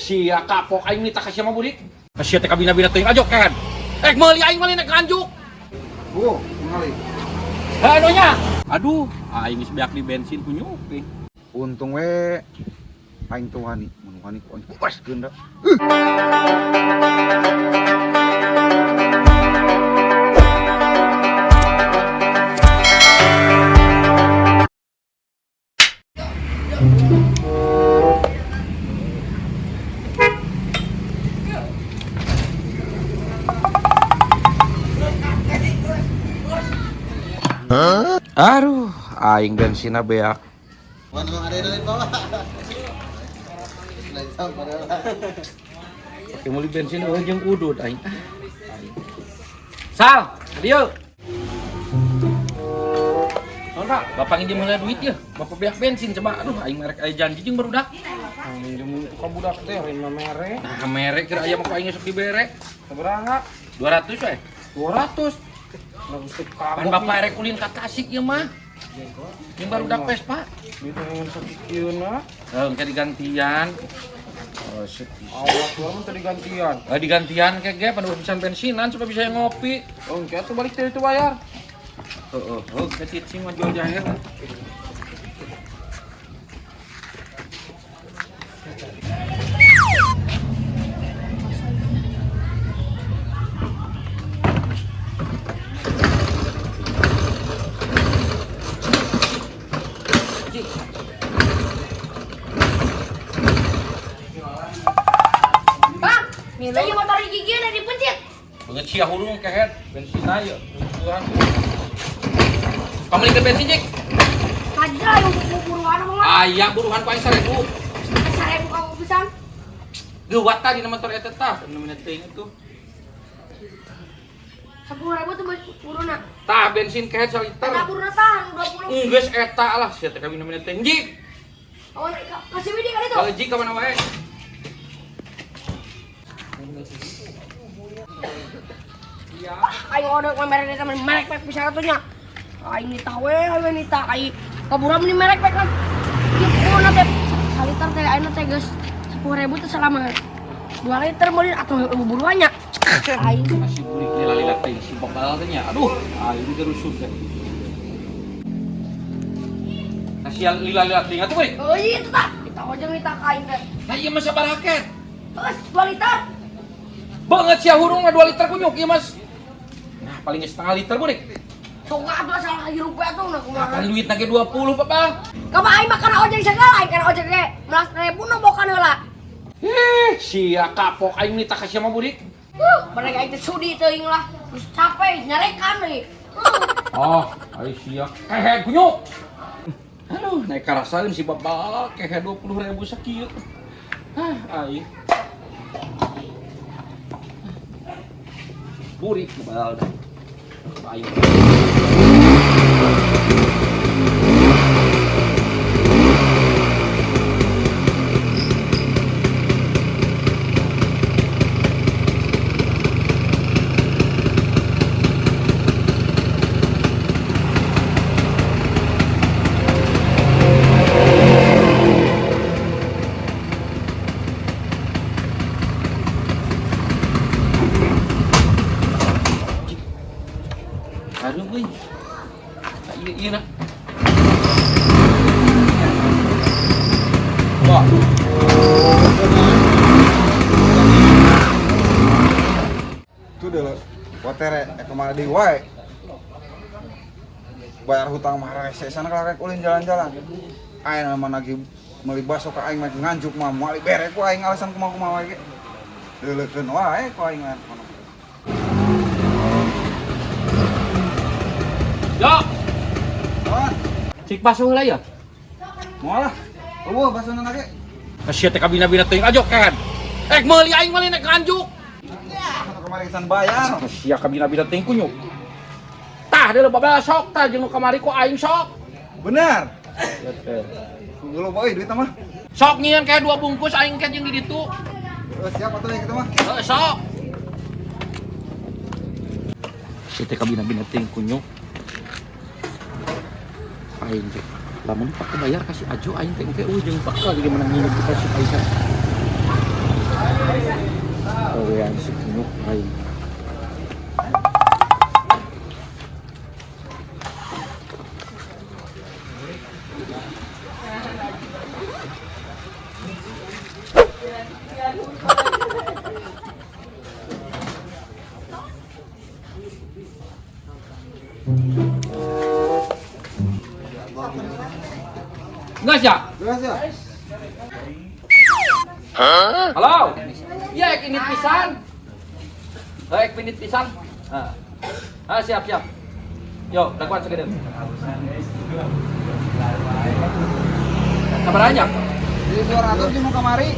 sia kapok aing minta ka sia mah budik. Sia teh kabina-bina teuing ajok kan. Meuli aing meuli nek nganjuk. Bu, ngali. Anu nya. Aduh, aing geus beak di bensin ku nyupi. Untung we aing teu wani, mun wani ku aing kuaskeun da. Aduh, aing bensinna beak. Pakai meuli bensin eueuh jeung udud aing. Sal, dieu. Naon Pak? Bapak nginjem heula duit ya. Bapak beak bensin coba. Aduh, aing merek aya janji jeung barudak. Minjem ka budak teh rima mere. Nah, merek kira aya mah ku aing sok dibere. Sabaraha? 200 we. 200. Pan bapak erek ulin ka Tasik ieu mah. Jeung barudak Vespa. Itu yang sakitieuna. Engke digantian. Oh, shit. Allah, gua mah tadi gantian. Digantian kege pan urusan bensinan supaya bisa ngopi. Oh, engke atuh balik teh itu bayar. Heeh, ketit sing mah jual jahe. Lagi motor gigi udah dipencet. Beungeut sia hurung kehet bensin aja. Tujuan. Kamu ke bensin Jik? Kaja yang buruan mah. Aya buruhan paling 1000. 1000 kamu pisan. Geuwat tadi na motor eta tah, neumina teuing itu. 10.000 tuh buruna. Tah bensin kehet 1 liter. Eta buruna tahan 20. Geus eta lah sia teh kami neumina teuing Jik. Awan kasih video kan itu. Kalau Jik ka mana wae? Ayo order merek eta merek pek pisan atunya. Aing nita we, aing nita ai. Kaburan beli merek pek kan. Ieu teh 1 liter teh ayeuna teh geus 10.000 teh selama 2 liter meuli atuh buruannya. Aing Masih bulik lila-lila teuing si bokal teh nya. Aduh, aing geus rusuh teh. Kasih lila-lila teuing atuh we. oh iya itu tah. Kita ojeng nita ka aing teh. Nah ieu mah sabaraha ket? Terus 2 liter. Banget sia hurung mah 2 liter kunyuk ieu Mas. Nah, paling setengah liter budik. Tuh atuh salah hirup atuh nah kumaha. Kan duit nage 20 Papa. Kamu aing mah kana ojek segala, aing kana ojek ge 11.000 nombokan heula. Sia kapok aing minta ka sia mah budik. Mereka itu sudi teuing lah. Terus capek nyarekan deui. Oh, ai sia. Hehe kunyuk. Aduh, naik karasaeun si Bapak kehe 20.000 sakieu. Ai. Burik kebal dah. Ayo. Aduh, wih. Iya nak. Wah. Itu deh watere kemana di wae. Bayar hutang mah rese sana kalau ulin jalan-jalan. Aing mah lagi meuli baso ka aing mah nganjuk mah moal bere ku aing alasan kumaha wae ge. Leulekeun wae ku aing mah. Yo, Kawan, cik basuh lah ya. moal lah. Eueuh basana lagi. Sia teh kabina-bina teuing ajok kan. Meuli aing meuli nek nganjuk. Atuh kemari kesan bayar. Sia kabina-bina teuing kunyuk. Tah deuleu babel sok tah jeung nu kamari ku aing sok. Bener. Dulu boy duit mah. Sok nyieun kayak 2 bungkus aing ke jeung di ditu. Siap atuh yang kitu mah. Sok. Si teh kabina-bina teuing kunyuk. Aing teh lamun pakai bayar kasih ajo aing teh engke jeung bakal jadi menang nginep di kasih Aisyah. Enggak ya? Beres ya? Halo? Iya, ini pisan. Baik, pinit pisan. Siap. Yo, lakukan segede. Sabar aja. Jadi 200 cuma kamari.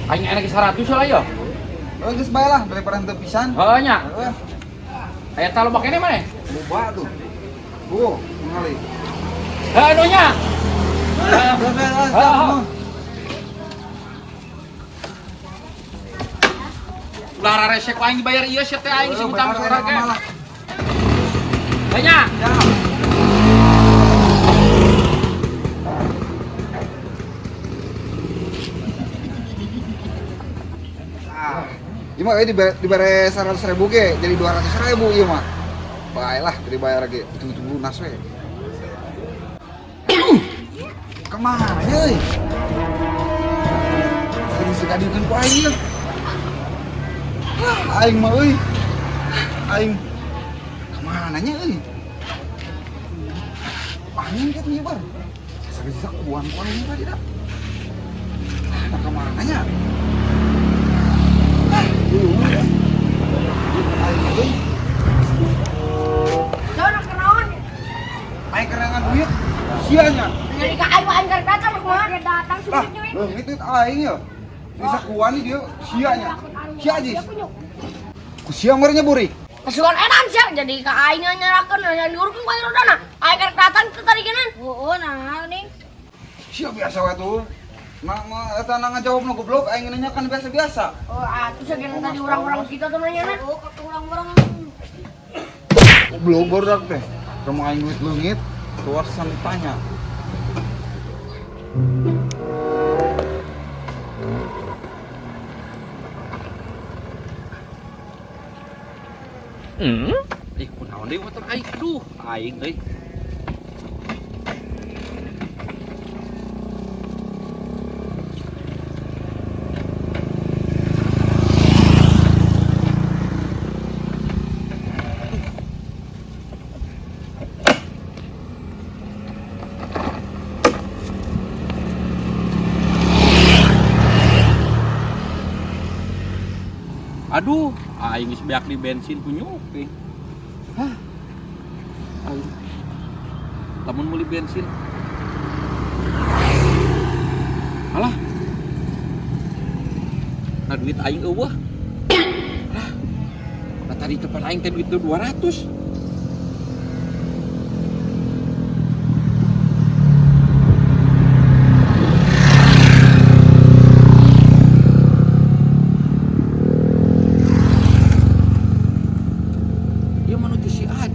Aing enak 100 lah yo. Oh, geus bae lah daripada henteu pisan. Nya. Aya talo bakene mana? Loba tuh. Mengali. Anunya. Ulah resek ku aing dibayar ieu sia teh aing si utang saudara ge. Nya. Ya. Iya mah dibere 100.000 ge, jadi 200.000 iya mah. Baiklah dibayar ge, itu lunas we. Kemana euy? Ini sekadikeun ku aing ya. Aing mah euy. Aing kemana nya euy? Angin ket nyebar. Sisa kuan ini tadi dah. Nah, kemana nya? Jangan kenaon. Aing kerengan duit. Sianya. Jadi ka aing aing keur datang mah. Datang Lah, sudah we. itu aing ya. Bisa kuan dia sianya. Sia aja. Ku sia merenya buri. Kesukaan edan sia jadi ka aing nyerakeun yang diurkeun ku aing rodana. Aing keur datang teh tadi genan. Heueuh nah ning. Sia biasa we tuh. Eta ngajawab nu goblok aing nanya kan biasa-biasa. Oh, atuh sageun tadi orang-orang kita tuh nanya na. Oh, kata orang-orang. Goblok barudak teh. Rumah aing duit leungit, keluar san ditanya. Kunaon deui motor aing? Aduh, aing euy. Aduh, aing geus beak di bensin kunyuk teh. Hah. Aing. Lamun meuli bensin. Alah. Nah duit aing eueuh. Lah. Nah tadi tepan aing teh duit 200.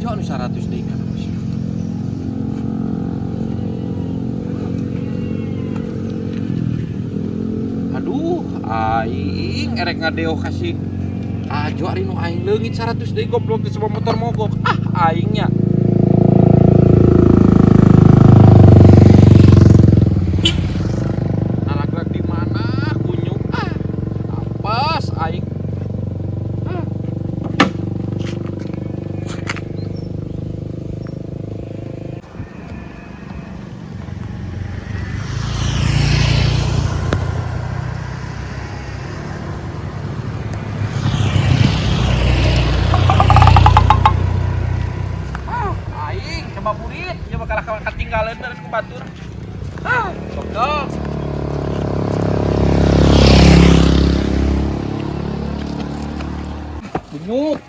Anu 100 deui kan. Aduh, aing erek ngadeo kasih ajo ari nu aing leungit 100 deui goblok di sebuah motor mogok. Aingnya. Anak-anak di mana kunyuk apes aing. Burit, ya bakal ketinggalan dari ku batur. Sok dong. Bunyuk.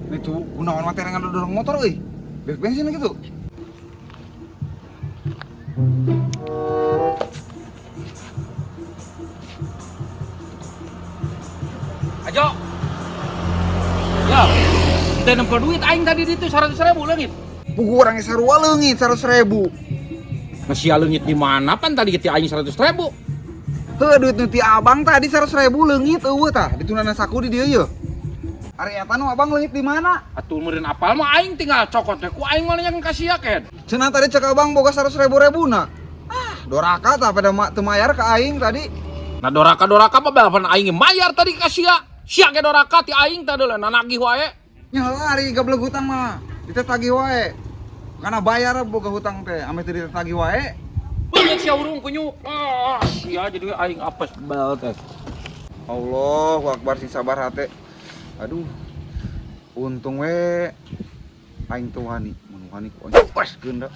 Itu kunaon mah terengan dorong motor euy. Bek bensin gitu. Ajo. Ya. Teu nempo duit aing tadi ditu 100.000 leungit. Pugu urang sarua leungit 100.000. Masih leungit di mana pan tadi kita aing 100.000. Heuh duit nu ti abang tadi 100.000 leungit eueuh tah ditunana saku di dieu ye. Ari eta nu abang leungit di mana? Atuh meureun apal mah aing tinggal cokot teh ku aing mah yang kasih yakin. Cenah tadi cek abang boga 100.000 na. Doraka tah pada teu mayar ka aing tadi. Nah doraka mah balapan aing mayar tadi kasih ya. Sia ge doraka ti aing teh deuleu nagih wae. Nya ari gablek hutang mah. Ditetagih wae. Karena bayar boga hutang teh, ame teu ditetagih wae. Banyak sia urung kunyuk. Sia jadi aing apes bal teh. Allahu Akbar si sabar hate. Aduh. Untung we aing teu wani, mun wani ku pas geunda.